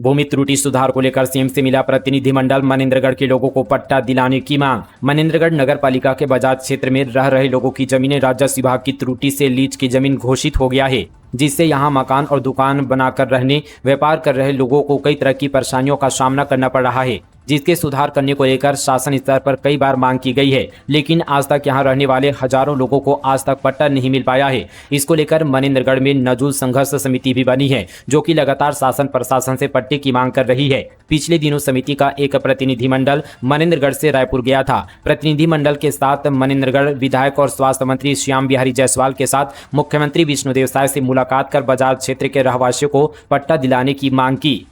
भूमि त्रुटि सुधार को लेकर सीएम से मिला प्रतिनिधिमंडल। मनेंद्रगढ़ के लोगों को पट्टा दिलाने की मांग। मनेंद्रगढ़ नगर पालिका के बजाज क्षेत्र में रह रहे लोगों की जमीनें राजस्व विभाग की त्रुटि से लीज की जमीन घोषित हो गया है, जिससे यहां मकान और दुकान बनाकर रहने, व्यापार कर रहे लोगों को कई तरह की परेशानियों का सामना करना पड़ रहा है, जिसके सुधार करने को लेकर शासन स्तर पर कई बार मांग की गई है, लेकिन आज तक यहां रहने वाले हजारों लोगों को आज तक पट्टा नहीं मिल पाया है। इसको लेकर मनेंद्रगढ़ में नजुल संघर्ष समिति भी बनी है, जो कि लगातार शासन प्रशासन से पट्टे की मांग कर रही है। पिछले दिनों समिति का एक प्रतिनिधिमंडल मनेंद्रगढ़ से रायपुर गया था। प्रतिनिधिमंडल के साथ मनेंद्रगढ़ विधायक और स्वास्थ्य मंत्री श्याम बिहारी जायसवाल के साथ मुख्यमंत्री विष्णुदेव साय से मुलाकात कर बजाज क्षेत्र के रहवासियों को पट्टा दिलाने की मांग की।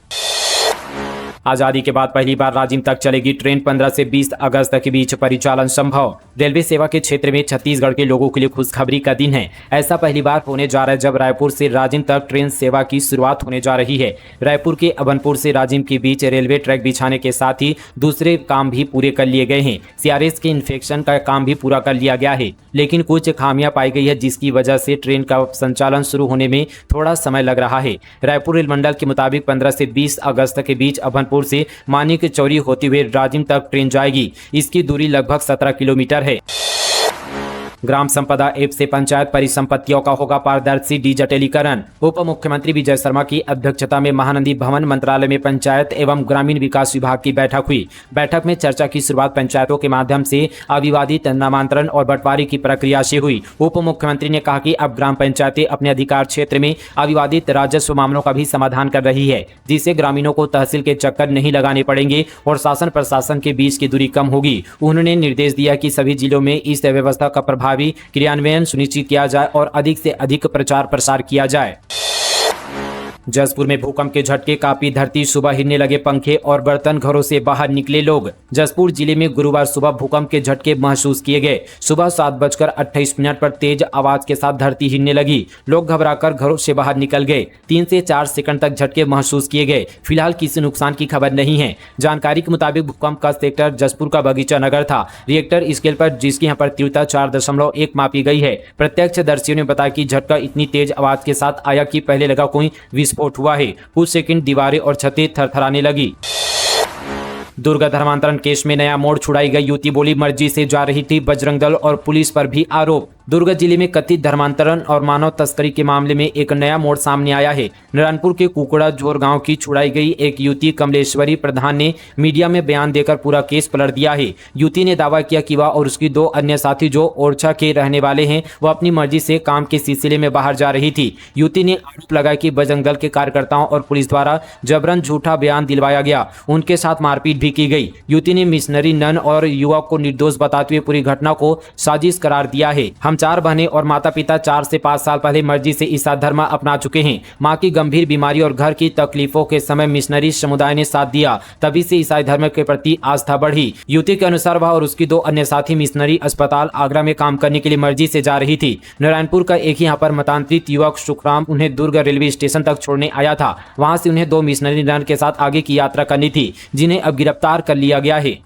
आजादी के बाद पहली बार राजिम तक चलेगी ट्रेन। 15 से 20 अगस्त के बीच परिचालन संभव। रेलवे सेवा के क्षेत्र में छत्तीसगढ़ के लोगों के लिए खुशखबरी का दिन है। ऐसा पहली बार होने जा रहा है जब रायपुर से राजिम तक ट्रेन सेवा की शुरुआत होने जा रही है। रायपुर के अभनपुर से राजिम के बीच रेलवे ट्रैक बिछाने के साथ ही दूसरे काम भी पूरे कर लिए गए हैं। सीआरएस के इन्फेक्शन का काम भी पूरा कर लिया गया है, लेकिन कुछ खामियां पाई गई है, जिसकी वजह से ट्रेन का संचालन शुरू होने में थोड़ा समय लग रहा है। रायपुर रेल मंडल के मुताबिक 15 से 20 अगस्त के बीच अभनपुर से मानिक चौरी होते हुए राजिम तक ट्रेन जाएगी। इसकी दूरी लगभग 17 किलोमीटर है। ग्राम संपदा ऐप से पंचायत परिसंपत्तियों का होगा पारदर्शी डिजिटलीकरण। उप मुख्यमंत्री विजय शर्मा की अध्यक्षता में महानंदी भवन मंत्रालय में पंचायत एवं ग्रामीण विकास विभाग की बैठक हुई। बैठक में चर्चा की शुरुआत पंचायतों के माध्यम से अविवादित नामांतरण और बंटवारे की प्रक्रिया से हुई। उप मुख्यमंत्री ने कहा कि अब ग्राम पंचायतें अपने अधिकार क्षेत्र में अविवादित राजस्व मामलों का भी समाधान कर रही है, जिससे ग्रामीणों को तहसील के चक्कर नहीं लगाने पड़ेंगे और शासन प्रशासन के बीच की दूरी कम होगी। उन्होंने निर्देश दिया कि सभी जिलों में इस व्यवस्था का प्रभावी क्रियान्वयन सुनिश्चित किया जाए और अधिक से अधिक प्रचार प्रसार किया जाए। जसपुर में भूकंप के झटके कांपी धरती। सुबह हिलने लगे पंखे और बर्तन, घरों से बाहर निकले लोग। जसपुर जिले में गुरुवार सुबह भूकंप के झटके महसूस किए गए। सुबह 7:28 पर तेज आवाज के साथ धरती हिलने लगी। लोग घबराकर घरों से बाहर निकल गए। 3 से 4 सेकंड तक झटके महसूस किए गए। फिलहाल किसी नुकसान की खबर नहीं है। जानकारी के मुताबिक भूकंप का सेक्टर जसपुर का बगीचा नगर था। रिएक्टर स्केल पर जिसकी यहाँ पर तीव्रता 4.1 मापी गई है। प्रत्यक्षदर्शियों ने बताया कि झटका इतनी तेज आवाज के साथ आया कि पहले लगा कोई विस्फोट हुआ है। कुछ सेकंड दीवारें और छतें थरथराने लगी। दुर्ग धर्मांतरण केस में नया मोड़, छुड़ाई गई युवती बोली मर्जी से जा रही थी। बजरंग दल और पुलिस पर भी आरोप। दुर्ग जिले में कथित धर्मांतरण और मानव तस्करी के मामले में एक नया मोड़ सामने आया है। नारायणपुर के कुकड़ा जोर गांव की छुड़ाई गई एक युवती कमलेश्वरी प्रधान ने मीडिया में बयान देकर पूरा केस पलट दिया है। युवती ने दावा किया कि वह और उसकी 2 अन्य साथी जो ओरछा के रहने वाले हैं, वह अपनी मर्जी से काम के सिलसिले में बाहर जा रही थी। युवती ने आरोप लगाया कि बजरंग दल के कार्यकर्ताओं और पुलिस द्वारा जबरन झूठा बयान दिलवाया गया। उनके साथ मारपीट भी की गई। युवती ने मिशनरी नन और युवक को निर्दोष बताते हुए पूरी घटना को साजिश करार दिया है। हम 4 बहनें और माता पिता 4 से 5 साल पहले मर्जी से ईसा धर्म अपना चुके हैं। मां की गंभीर बीमारी और घर की तकलीफों के समय मिशनरी समुदाय ने साथ दिया, तभी से ईसाई धर्म के प्रति आस्था बढ़ी। युवती के अनुसार वह और उसकी 2 अन्य साथी मिशनरी अस्पताल आगरा में काम करने के लिए मर्जी से जा रही थी। नारायणपुर का एक ही यहाँ पर मतांतरित युवक सुखराम उन्हें दुर्ग रेलवे स्टेशन तक छोड़ने आया था। वहां से उन्हें 2 मिशनरी नन के साथ आगे की यात्रा करनी थी, जिन्हें अब गिरफ्तार कर लिया गया है।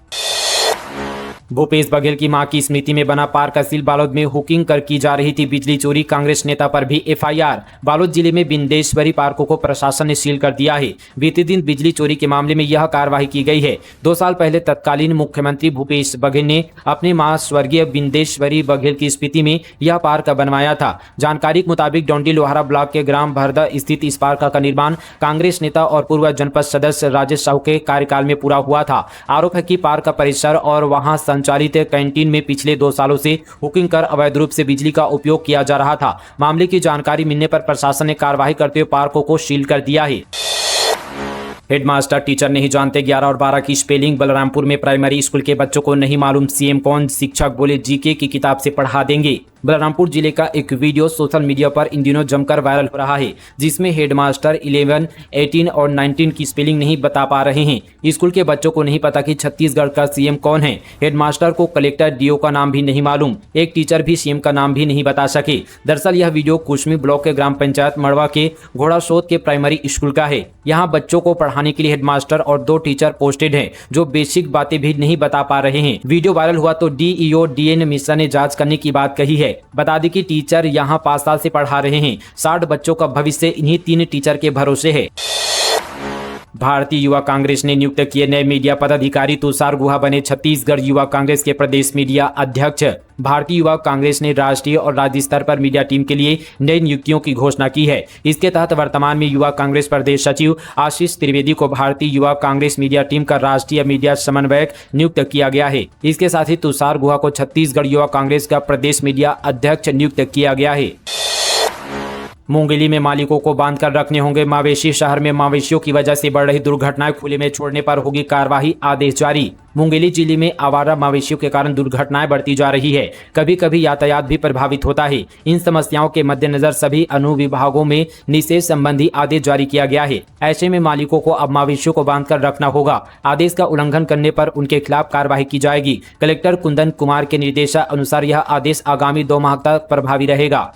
भूपेश बघेल की मां की स्मृति में बना पार्क सील। बालोद में हुकिंग कर की जा रही थी बिजली चोरी। कांग्रेस नेता पर भी एफआईआर। बालोद जिले में बिंदेश्वरी पार्कों को प्रशासन ने सील कर दिया है। बीते दिन बिजली चोरी के मामले में यह कार्रवाई की गई है। 2 साल पहले तत्कालीन मुख्यमंत्री भूपेश बघेल ने अपनी मां स्वर्गीय बिंदेश्वरी बघेल की स्मृति में यह पार्क बनवाया था। जानकारी के मुताबिक डोंडी लोहारा ब्लॉक के ग्राम भरदा स्थित इस पार्क का निर्माण कांग्रेस नेता और पूर्व जनपद सदस्य राजेश साहू के कार्यकाल में पूरा हुआ था। आरोप है कि पार्क का परिसर और वहां संचालित कैंटीन में पिछले 2 सालों से हुकिंग कर अवैध रूप से बिजली का उपयोग किया जा रहा था। मामले की जानकारी मिलने पर प्रशासन ने कार्रवाई करते हुए पार्कों को सील कर दिया है। हेडमास्टर टीचर नहीं जानते 11 और 12 की स्पेलिंग। बलरामपुर में प्राइमरी स्कूल के बच्चों को नहीं मालूम सीएम कौन। शिक्षक बोले जीके की किताब से पढ़ा देंगे। बलरामपुर जिले का एक वीडियो सोशल मीडिया पर इन दिनों जमकर वायरल हो रहा है, जिसमें हेडमास्टर 11, 18 और 19 की स्पेलिंग नहीं बता पा रहे हैं। स्कूल के बच्चों को नहीं पता कि छत्तीसगढ़ का सीएम कौन है। हेडमास्टर को कलेक्टर डीओ का नाम भी नहीं मालूम। एक टीचर भी सीएम का नाम भी नहीं बता सके। दरअसल यह वीडियो कुशमी ब्लॉक के ग्राम पंचायत मड़वा के घोड़ासोत के प्राइमरी स्कूल का है। यहाँ बच्चों को पढ़ाने के लिए हेडमास्टर और 2 टीचर पोस्टेड हैं, जो बेसिक बातें भी नहीं बता पा रहे हैं। वीडियो वायरल हुआ तो डीईओ डीएन मिश्रा ने जांच करने की बात कही है। बता दें कि टीचर यहां 5 साल से पढ़ा रहे हैं। 60 बच्चों का भविष्य इन्हीं 3 टीचर के भरोसे है। भारतीय युवा कांग्रेस ने नियुक्त किए नए मीडिया पदाधिकारी तुषार गुहा बने छत्तीसगढ़ युवा कांग्रेस के प्रदेश मीडिया अध्यक्ष। भारतीय युवा कांग्रेस ने राष्ट्रीय और राज्य स्तर पर मीडिया टीम के लिए नई नियुक्तियों की घोषणा की है। इसके तहत वर्तमान में युवा कांग्रेस प्रदेश सचिव आशीष त्रिवेदी को भारतीय युवा कांग्रेस मीडिया टीम का राष्ट्रीय मीडिया समन्वयक नियुक्त किया गया है। इसके साथ ही तुषार गुहा को छत्तीसगढ़ युवा कांग्रेस का प्रदेश मीडिया अध्यक्ष नियुक्त किया गया है। मुंगेली में मालिकों को बांधकर रखने होंगे मवेशी। शहर में मवेशियों की वजह से बढ़ रही दुर्घटनाएं खुले में छोड़ने पर होगी कार्रवाई, आदेश जारी। मुंगेली जिले में आवारा मवेशियों के कारण दुर्घटनाएं बढ़ती जा रही है। कभी कभी यातायात भी प्रभावित होता है। इन समस्याओं के मद्देनजर सभी अनुविभागों में निषेध संबंधी आदेश जारी किया गया है। ऐसे में मालिकों को अब मवेशियों को बांधकर रखना होगा। आदेश का उल्लंघन करने पर उनके खिलाफ कार्रवाई की जाएगी। कलेक्टर कुंदन कुमार के निर्देशानुसार यह आदेश आगामी 2 माह तक प्रभावी रहेगा।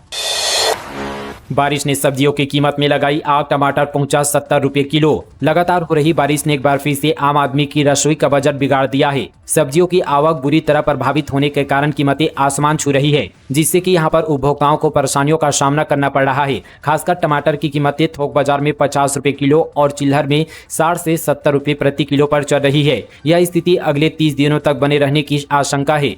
बारिश ने सब्जियों की कीमत में लगाई आग। टमाटर पहुंचा 70 रुपए किलो। लगातार हो रही बारिश ने एक बार फिर से आम आदमी की रसोई का बजट बिगाड़ दिया है। सब्जियों की आवक बुरी तरह प्रभावित होने के कारण कीमतें आसमान छू रही है, जिससे कि यहां पर उपभोक्ताओं को परेशानियों का सामना करना पड़ रहा है। खासकर टमाटर की कीमतें थोक बाजार में 50 रुपए किलो और चिल्हर में 60 से 70 रुपए प्रति किलो पर चल रही है। यह स्थिति अगले 30 दिनों तक बने रहने की आशंका है।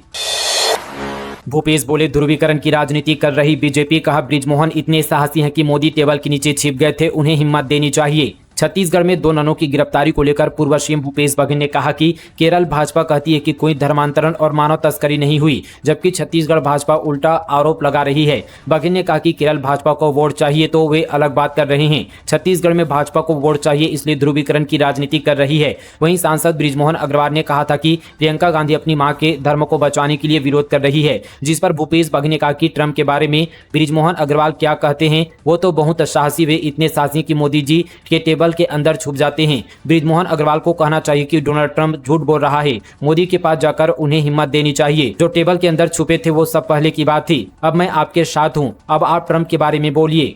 भूपेश बोले, ध्रुवीकरण की राजनीति कर रही बीजेपी। कहा, बृजमोहन इतने साहसी हैं कि मोदी टेबल के नीचे छिप गए थे, उन्हें हिम्मत देनी चाहिए। छत्तीसगढ़ में 2 ननों की गिरफ्तारी को लेकर पूर्व सीएम भूपेश बघेल ने कहा कि केरल भाजपा कहती है कि कोई धर्मांतरण और मानव तस्करी नहीं हुई, जबकि छत्तीसगढ़ भाजपा उल्टा आरोप लगा रही है। बघेल ने कहा कि केरल भाजपा को वोट चाहिए तो वे अलग बात कर रहे हैं। छत्तीसगढ़ में भाजपा को वोट चाहिए, इसलिए ध्रुवीकरण की राजनीति कर रही है। वहीं सांसद बृजमोहन अग्रवाल ने कहा था कि प्रियंका गांधी अपनी मां के धर्म को बचाने के लिए विरोध कर रही है, जिस पर भूपेश बघेल ने कहा कि ट्रंप के बारे में बृजमोहन अग्रवाल क्या कहते हैं, वो तो बहुत साहसी, वे इतने साहसी कि मोदी जी के टेबल के अंदर छुप जाते हैं। बृजमोहन अग्रवाल को कहना चाहिए कि डोनाल्ड ट्रंप झूठ बोल रहा है। मोदी के पास जाकर उन्हें हिम्मत देनी चाहिए। जो टेबल के अंदर छुपे थे वो सब पहले की बात थी। अब मैं आपके साथ हूं, अब आप ट्रंप के बारे में बोलिए।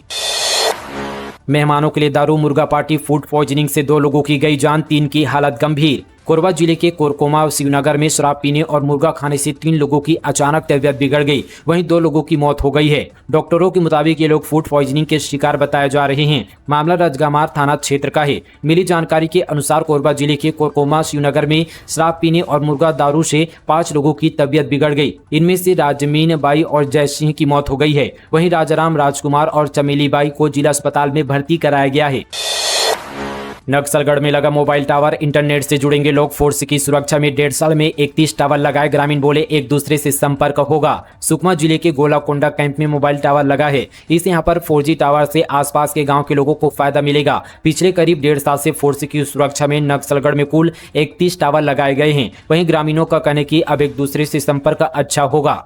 मेहमानों के लिए दारू मुर्गा पार्टी, फूड पॉइजनिंग से 2 लोगों की गई जान, 3 की हालत गंभीर। कोरबा जिले के कोरकोमा शिवनगर में शराब पीने और मुर्गा खाने से 3 लोगों की अचानक तबीयत बिगड़ गई। वहीं 2 लोगों की मौत हो गई है। डॉक्टरों के मुताबिक ये लोग फूड पॉइजनिंग के शिकार बताए जा रहे हैं। मामला राजगामार थाना क्षेत्र का है। मिली जानकारी के अनुसार कोरबा जिले के कोरकोमा शिवनगर में शराब पीने और मुर्गा दारू से 5 लोगों की तबीयत बिगड़ गई। इनमें से राजमीन बाई और जय सिंह की मौत हो गई है। वहीं राजाराम, राजकुमार और चमेली बाई को जिला अस्पताल में भर्ती कराया गया है। नक्सलगढ़ में लगा मोबाइल टावर, इंटरनेट से जुड़ेंगे लोग। फोर्स की सुरक्षा में 1.5 साल में 31 टावर लगाए। ग्रामीण बोले, एक दूसरे से संपर्क होगा। सुकमा जिले के गोलाकोंडा कैंप में मोबाइल टावर लगा है। इससे यहाँ पर 4G टावर से आसपास के गांव के लोगों को फायदा मिलेगा। पिछले करीब 1.5 साल से फोर्स की सुरक्षा में नक्सलगढ़ में कुल 31 टावर लगाए गए हैं। वहीं ग्रामीणों का कहने की अब एक दूसरे से संपर्क अच्छा होगा।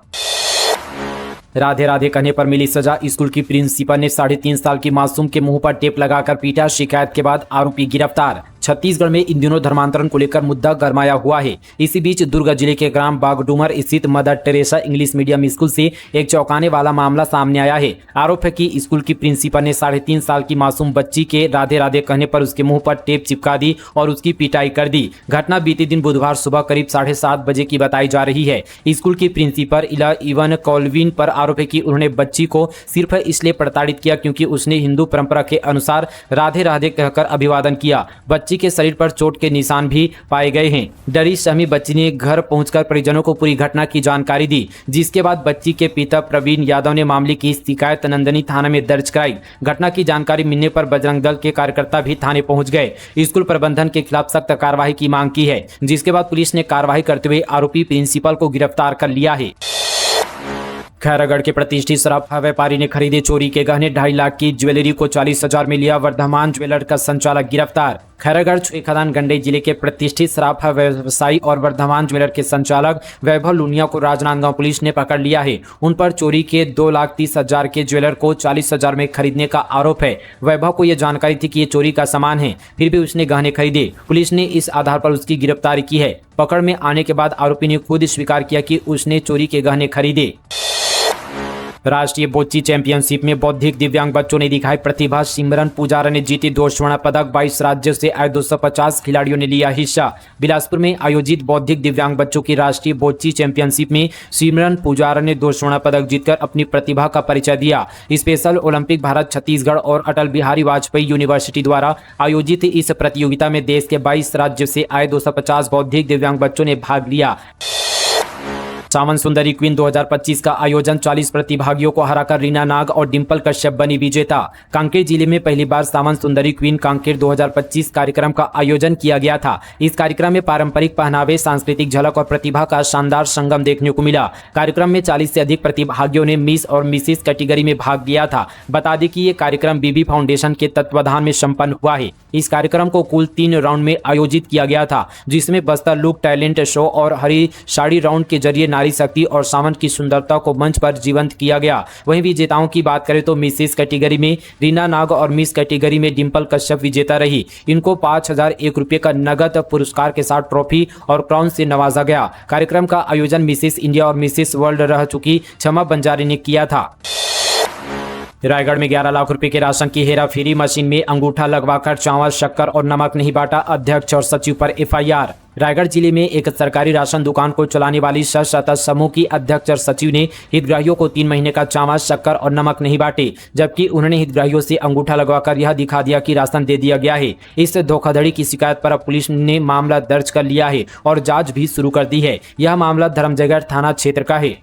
राधे राधे कहने पर मिली सजा। स्कूल की प्रिंसिपल ने 3.5 साल की मासूम के मुंह पर टेप लगाकर पीटा। शिकायत के बाद आरोपी गिरफ्तार। छत्तीसगढ़ में इन दिनों धर्मांतरण को लेकर मुद्दा गरमाया हुआ है। इसी बीच दुर्ग जिले के ग्राम बागडूमर स्थित mother Teresa English medium school से एक चौंकाने वाला मामला सामने आया है। आरोप है कि स्कूल की प्रिंसिपल ने 3.5 साल की मासूम बच्ची के राधे राधे कहने पर उसके मुंह पर टेप चिपका दी और उसकी पिटाई कर दी। घटना बीते दिन बुधवार सुबह करीब 7:30 बजे की बताई जा रही है। स्कूल की प्रिंसिपल इवन कॉल्विन पर आरोप है कि उन्होंने बच्ची को सिर्फ इसलिए प्रताड़ित किया क्योंकि उसने हिंदू परंपरा के अनुसार राधे राधे कहकर अभिवादन किया। बच्ची के शरीर पर चोट के निशान भी पाए गए हैं। डरी सहमी बच्ची ने घर पहुंचकर परिजनों को पूरी घटना की जानकारी दी, जिसके बाद बच्ची के पिता प्रवीण यादव ने मामले की शिकायत नंदनी थाना में दर्ज कराई। घटना की जानकारी मिलने पर बजरंग दल के कार्यकर्ता भी थाने पहुंच गए। स्कूल प्रबंधन के खिलाफ सख्त कार्रवाई की मांग की है, जिसके बाद पुलिस ने कार्रवाई करते हुए आरोपी प्रिंसिपल को गिरफ्तार कर लिया है। खैरागढ़ के प्रतिष्ठित शराब व्यापारी ने खरीदे चोरी के गहने। 2.5 लाख की ज्वेलरी को 40,000 में लिया। वर्धमान ज्वेलर का संचालक गिरफ्तार। खैरागढ़ छुईखदान गंडई जिले के प्रतिष्ठित शराब व्यवसायी और वर्धमान ज्वेलर के संचालक वैभव लुनिया को राजनांदगांव पुलिस ने पकड़ लिया है। उन पर चोरी के 2,30,000 के ज्वेलर को 40,000 में खरीदने का आरोप है। वैभव को यह जानकारी थी कि ये चोरी का सामान है, फिर भी उसने गहने खरीदे। पुलिस ने इस आधार पर उसकी गिरफ्तारी की है। पकड़ में आने के बाद आरोपी ने खुद स्वीकार किया कि उसने चोरी के गहने खरीदे। राष्ट्रीय बोच्ची चैंपियनशिप में बौद्धिक दिव्यांग बच्चों ने दिखाई प्रतिभा। सिमरन पुजारा ने जीती 2 स्वर्ण पदक। 22 राज्यों से आए 250 खिलाड़ियों ने लिया हिस्सा। बिलासपुर में आयोजित बौद्धिक दिव्यांग बच्चों की राष्ट्रीय बोच्ची चैंपियनशिप में सिमरन पुजारा ने 2 स्वर्ण पदक जीतकर अपनी प्रतिभा का परिचय दिया। स्पेशल ओलंपिक भारत छत्तीसगढ़ और अटल बिहारी वाजपेयी यूनिवर्सिटी द्वारा आयोजित इस प्रतियोगिता में देश के 22 राज्यों से आए 250 बौद्धिक दिव्यांग बच्चों ने भाग लिया। सावन सुंदरी क्वीन 2025 का आयोजन 40 प्रतिभागियों को हराकर रीना नाग और डिंपल कश्यप बनी विजेता। कांकेर जिले में पहली बार सावन सुंदरी क्वीन कांकेर 2025 कार्यक्रम का आयोजन किया गया था। इस कार्यक्रम में पारंपरिक पहनावे, सांस्कृतिक झलक और प्रतिभा का शानदार संगम देखने को मिला। कार्यक्रम में 40 से अधिक प्रतिभागियों ने मिस और मिसेस कैटेगरी में भाग लिया था। बता दें कि ये कार्यक्रम बीबी फाउंडेशन के तत्वाधान में संपन्न हुआ है। इस कार्यक्रम को कुल 3 राउंड में आयोजित किया गया था, जिसमें बस्तर लुक टैलेंट शो और हरी साड़ी राउंड के जरिए नारी शक्ति और सावन की सुंदरता को मंच पर जीवंत किया गया। वहीं विजेताओं की बात करें तो मिसेस कैटेगरी में रीना नाग और मिस कैटेगरी में डिंपल कश्यप विजेता रही। इनको 5001 रुपये का नगद पुरस्कार के साथ ट्रॉफी और क्राउन से नवाजा गया। कार्यक्रम का आयोजन मिसेस इंडिया और मिसेस वर्ल्ड रह चुकी क्षमा बंजारी ने किया था। रायगढ़ में 11 लाख रुपए के राशन की हेराफेरी, मशीन में अंगूठा लगवाकर चावल, शक्कर और नमक नहीं बांटा, अध्यक्ष और सचिव पर एफआईआर। रायगढ़ जिले में एक सरकारी राशन दुकान को चलाने वाली सशस्त्र समूह की अध्यक्ष और सचिव ने हितग्राहियों को 3 महीने का चावल, शक्कर और नमक नहीं बांटे, जबकि उन्होंने हितग्राहियों से अंगूठा लगवाकर यह दिखा दिया कि राशन दे दिया गया है। इस धोखाधड़ी की शिकायत पर अब पुलिस ने मामला दर्ज कर लिया है और जांच भी शुरू कर दी है। यह मामला धर्मजयगढ़ थाना क्षेत्र का है।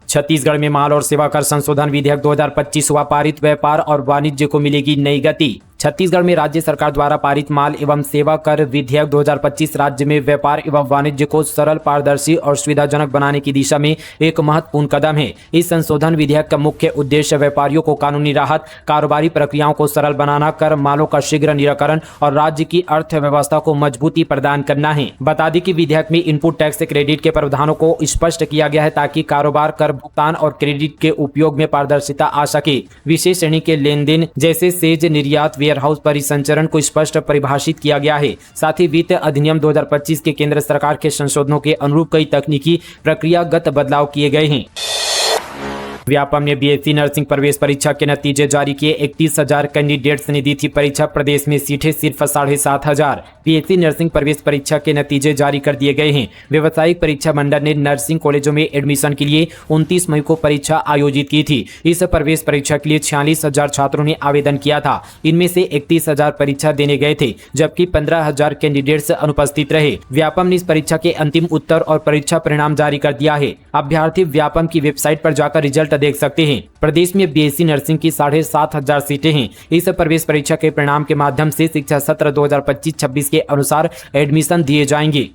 छत्तीसगढ़ में माल और सेवा कर संशोधन विधेयक 2025 हुआ पारित। व्यापार और वाणिज्य को मिलेगी नई गति। छत्तीसगढ़ में राज्य सरकार द्वारा पारित माल एवं सेवा कर विधेयक 2025 राज्य में व्यापार एवं वाणिज्य को सरल, पारदर्शी और सुविधाजनक बनाने की दिशा में एक महत्वपूर्ण कदम है। इस संशोधन विधेयक का मुख्य उद्देश्य व्यापारियों को कानूनी राहत, कारोबारी प्रक्रियाओं को सरल बनाना, कर मालों का शीघ्र निराकरण और राज्य की अर्थव्यवस्था को मजबूती प्रदान करना है। बता दें कि विधेयक में इनपुट टैक्स क्रेडिट के प्रावधानों को स्पष्ट किया गया है ताकि कारोबार, कर भुगतान और क्रेडिट के उपयोग में पारदर्शिता आ सके। विशेष श्रेणी के लेन देन जैसे सेज, निर्यात, हाउस परिसंचरण को स्पष्ट परिभाषित किया गया है। साथ ही वित्त अधिनियम 2025 के केंद्र सरकार के संशोधनों के अनुरूप कई तकनीकी प्रक्रियागत बदलाव किए गए हैं। व्यापम ने बीएससी नर्सिंग प्रवेश परीक्षा के नतीजे जारी किए। 31,000 कैंडिडेट्स ने दी थी परीक्षा। प्रदेश में सीटें सिर्फ 7,500। बीएससी नर्सिंग प्रवेश परीक्षा के नतीजे जारी कर दिए गए हैं। व्यावसायिक परीक्षा मंडल ने नर्सिंग कॉलेजों में एडमिशन के लिए 29 मई को परीक्षा आयोजित की थी। इस प्रवेश परीक्षा के लिए 46,000 छात्रों ने आवेदन किया था। इनमें से 31,000 परीक्षा देने गए थे, जबकि 15,000 कैंडिडेट्स अनुपस्थित रहे। व्यापम ने इस परीक्षा के अंतिम उत्तर और परीक्षा परिणाम जारी कर दिया है। अभ्यर्थी व्यापम की वेबसाइट पर जाकर रिजल्ट देख सकते हैं। प्रदेश में बीएससी नर्सिंग की 7,500 सीटें हैं। इस प्रवेश परीक्षा के परिणाम के माध्यम से शिक्षा सत्र 2025-26 के अनुसार एडमिशन दिए जाएंगे।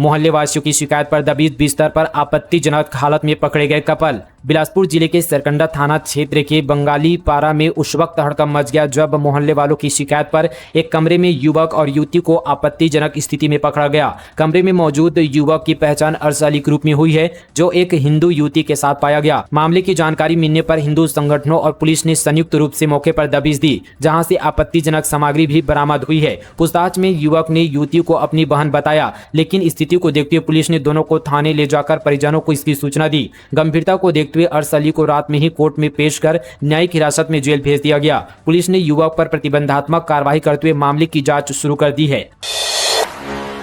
मोहल्ले वासियों की शिकायत पर दबिश बिस्तर पर आपत्तिजनक हालत में पकड़े गए कपल। बिलासपुर जिले के सरकंडा थाना क्षेत्र के बंगाली पारा में उस वक्त हड़कंप मच गया जब मोहल्ले वालों की शिकायत पर एक कमरे में युवक और युवती को आपत्तिजनक स्थिति में पकड़ा गया। कमरे में मौजूद युवक की पहचान अरशद अली के रूप में हुई है, जो एक हिंदू युवती के साथ पाया गया। मामले की जानकारी मिलने पर हिंदू संगठनों और पुलिस ने संयुक्त रूप से मौके पर दबिश दी, जहाँ से आपत्तिजनक सामग्री भी बरामद हुई है। पूछताछ में युवक ने युवती को अपनी बहन बताया, लेकिन स्थिति को देखते हुए पुलिस ने दोनों को थाने ले जाकर परिजनों को इसकी सूचना दी। गंभीरता को देखते हुए अरशद अली को रात में ही कोर्ट में पेश कर न्यायिक हिरासत में जेल भेज दिया गया। पुलिस ने युवक पर प्रतिबंधात्मक कार्रवाई करते हुए मामले की जांच शुरू कर दी है।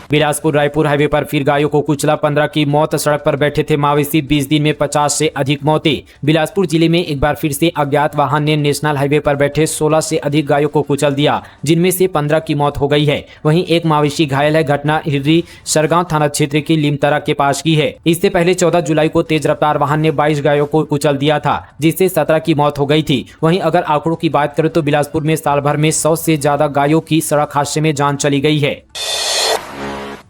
बिलासपुर रायपुर हाईवे पर फिर गायों को कुचला, 15 की मौत। सड़क पर बैठे थे मावेशी, 20 दिन में 50 से अधिक मौतें। बिलासपुर जिले में एक बार फिर से अज्ञात वाहन ने नेशनल हाईवे पर बैठे 16 से अधिक गायों को कुचल दिया, जिनमें से 15 की मौत हो गई है। वहीं एक मावेशी घायल है। घटना हिर्री सरगांव थाना क्षेत्र की लिमतरा के पास की है। इससे पहले 14 जुलाई को तेज रफ्तार वाहन ने 22 गायों को कुचल दिया था, जिससे 17 की मौत हो गई थी। वहीं अगर आंकड़ों की बात करें तो बिलासपुर में साल भर में 100 से ज्यादा गायों की सड़क हादसे में जान चली गई है।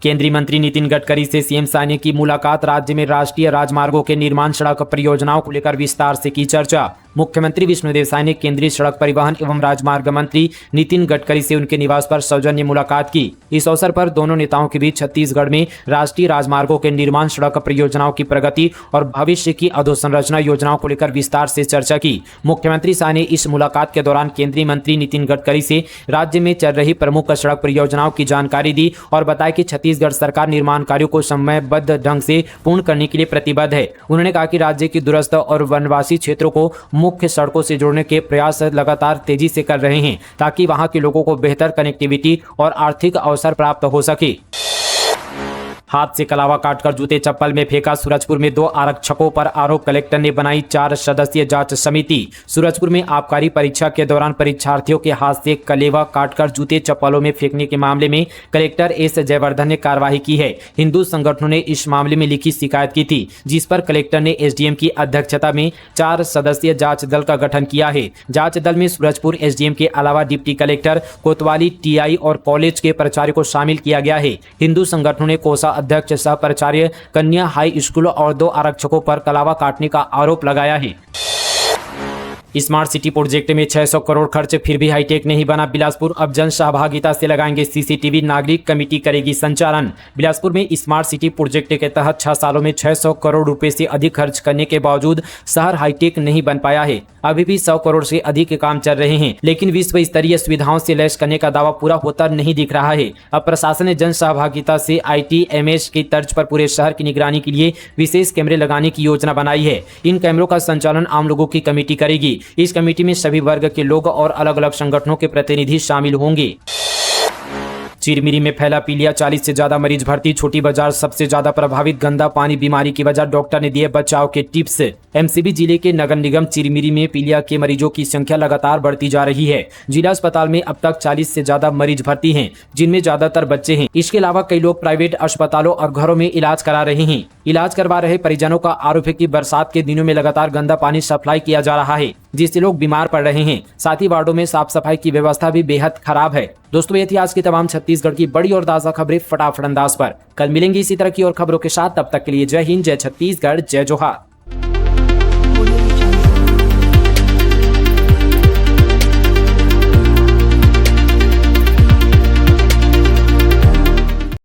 केंद्रीय मंत्री नितिन गडकरी से सीएम साने की मुलाकात। राज्य में राष्ट्रीय राजमार्गों के निर्माण, सड़क परियोजनाओं को लेकर विस्तार से की चर्चा। मुख्यमंत्री विष्णुदेव साय ने केंद्रीय सड़क परिवहन एवं राजमार्ग मंत्री नितिन गडकरी से उनके निवास पर सौजन्य मुलाकात की। इस अवसर पर दोनों नेताओं के बीच छत्तीसगढ़ में राष्ट्रीय राजमार्गों के निर्माण, सड़क परियोजनाओं की प्रगति और भविष्य की अधोसंरचना योजनाओं को लेकर विस्तार से चर्चा की। मुख्यमंत्री साय ने इस मुलाकात के दौरान केंद्रीय मंत्री नितिन गडकरी से राज्य में चल रही प्रमुख सड़क परियोजनाओं की जानकारी दी और बताया कि छत्तीसगढ़ छत्तीसगढ़ सरकार निर्माण कार्यों को समयबद्ध ढंग से पूर्ण करने के लिए प्रतिबद्ध है। उन्होंने कहा कि राज्य के दूरस्थ और वनवासी क्षेत्रों को मुख्य सड़कों से जोड़ने के प्रयास लगातार तेजी से कर रहे हैं ताकि वहां के लोगों को बेहतर कनेक्टिविटी और आर्थिक अवसर प्राप्त हो सके। हाथ से कलावा काटकर जूते चप्पल में फेंका। सूरजपुर में 2 आरक्षकों पर आरोप। कलेक्टर ने बनाई 4 सदस्यीय जांच समिति। सूरजपुर में आबकारी परीक्षा के दौरान परीक्षार्थियों के हाथ से कलेवा काटकर जूते चप्पलों में फेंकने के मामले में कलेक्टर एस जयवर्धन ने कार्रवाई की है। हिंदू संगठनों ने इस मामले में लिखी शिकायत की थी, जिस पर कलेक्टर ने एसडीएम की अध्यक्षता में 4 सदस्यीय जांच दल का गठन किया है। जांच दल में सूरजपुर एसडीएम के अलावा डिप्टी कलेक्टर, कोतवाली, टीआई और कॉलेज के प्राचार्य को शामिल किया गया है। हिंदू संगठनों ने कोसा अध्यक्ष, सह प्राचार्य, कन्या हाई स्कूल और 2 आरक्षकों पर कलावा काटने का आरोप लगाया है। स्मार्ट सिटी प्रोजेक्ट में 600 करोड़ खर्च, फिर भी हाईटेक नहीं बना बिलासपुर। अब जन सहभागिता से लगाएंगे सीसीटीवी, नागरिक कमेटी करेगी संचालन। बिलासपुर में स्मार्ट सिटी प्रोजेक्ट के तहत 6 सालों में 600 करोड़ रुपए से अधिक खर्च करने के बावजूद शहर हाईटेक नहीं बन पाया है। अभी भी 100 करोड़ से अधिक के काम चल रहे हैं, लेकिन विश्व स्तरीय सुविधाओं से लैस करने का दावा पूरा होता नहीं दिख रहा है। अब प्रशासन ने जन सहभागिता से ITMS की तर्ज पर पूरे शहर की निगरानी के लिए विशेष कैमरे लगाने की योजना बनाई है। इन कैमरों का संचालन आम लोगों की कमेटी करेगी। इस कमेटी में सभी वर्ग के लोग और अलग अलग संगठनों के प्रतिनिधि शामिल होंगे। चिरमिरी में फैला पीलिया, 40 से ज्यादा मरीज भर्ती। छोटी बाजार सबसे ज्यादा प्रभावित। गंदा पानी बीमारी की वजह, डॉक्टर ने दिए बचाव के टिप्स। एमसीबी जिले के नगर निगम चिरमिरी में पीलिया के मरीजों की संख्या लगातार बढ़ती जा रही है। जिला अस्पताल में अब तक 40 से ज्यादा मरीज भर्ती हैं, जिनमें ज्यादातर बच्चे हैं। इसके अलावा कई लोग प्राइवेट अस्पतालों और घरों में इलाज करा रहे हैं। इलाज करवा रहे परिजनों का आरोप है कि बरसात के दिनों में लगातार गंदा पानी सप्लाई किया जा रहा है, जिससे लोग बीमार पड़ रहे हैं। साथ ही वार्डों में साफ सफाई की व्यवस्था भी बेहद खराब है। दोस्तों, ये थी आज की तमाम छत्तीसगढ़ की बड़ी और ताजा खबरें फटाफट अंदाज पर। कल मिलेंगे इसी तरह की और खबरों के साथ। तब तक के लिए जय हिंद, जय छत्तीसगढ़, जय जोहार।